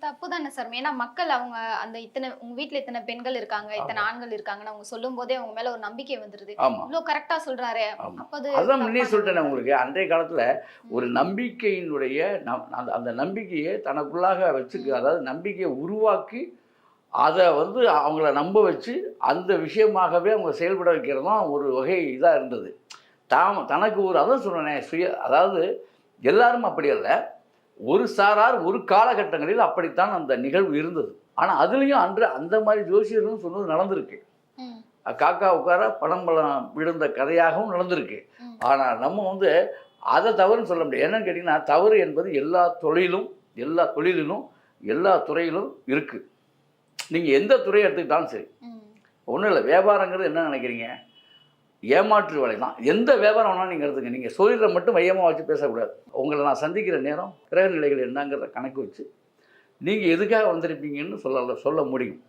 தப்பு தானே சார். ஏன்னா மக்கள் அவங்க அந்த உங்க வீட்ல இத்தனை பெண்கள் இருக்காங்க, இத்தனை ஆமா. ஆண்கள் இருக்காங்கன்னு அவங்க சொல்லும்போதே அவங்க மேல ஒரு நம்பிக்கை வந்துருது. ஆமா. இவ்ளோ கரெக்ட்டா சொல்றாரே! ஆமா. அப்ப அது அதான் முன்னே தப்பான சொல்ட்டேனே ஒண்ணு உங்களுக்கு. அன்றைய காலத்துல ஒரு ம். நம்பிக்கையினுடைய அந்த அந்த நம்பிக்கைய தனக்குள்ளாக வச்சுக்க ம். அதாவது நம்பிக்கைய உருவாக்கி, அத வந்து அவங்கள நம்ப வச்சு, அந்த விஷயமாகவே அவங்க செயல்பட வைக்கிறது தான் ஒரு வகை இதா இருந்தது. தனக்கு ஒரு அதான் சொன்னேனே, அதாவது எல்லாரும் அப்படி அல்ல. ஒரு சாரார் ஒரு காலகட்டங்களில் அப்படித்தான் அந்த நிகழ்வு இருந்தது. ஆனா அதுலயும் அன்று அந்த மாரி ஜோசியர்களும் சொன்னது நடந்திருக்கு. ம். காக்கா உட்கார பழம் விழுந்த கதையாகவும் நடந்திருக்கு. ம். ஆனா நம்ம வந்து அத தவறுன்னு சொல்ல முடியாது. என்னன்னு கேட்டீங்கன்னா, தவறு என்பது எல்லா தொழிலிலும், எல்லா துறையிலும் இருக்கு. நீங்க எந்த துறைய எடுத்துக்கிட்டாலும் சரி. ம். ஒண்ணும் இல்ல. வியாபாரங்கிறது என்ன நினைக்கிறீங்க? ஏமாற்று வேலை தான். எந்த வியாபாரம் வேணாலும் நீங்க எடுத்துங்க. நீங்க தொழில மட்டும் மையமா வச்சு பேசக்கூடாது. உங்கள நான் சந்திக்கிற நேரம், கிரக நிலைகள் என்னங்கிறத கணக்கு வச்சு, நீங்க எதுக்காக வந்திருப்பீங்கன்னு சொல்ல முடியும்.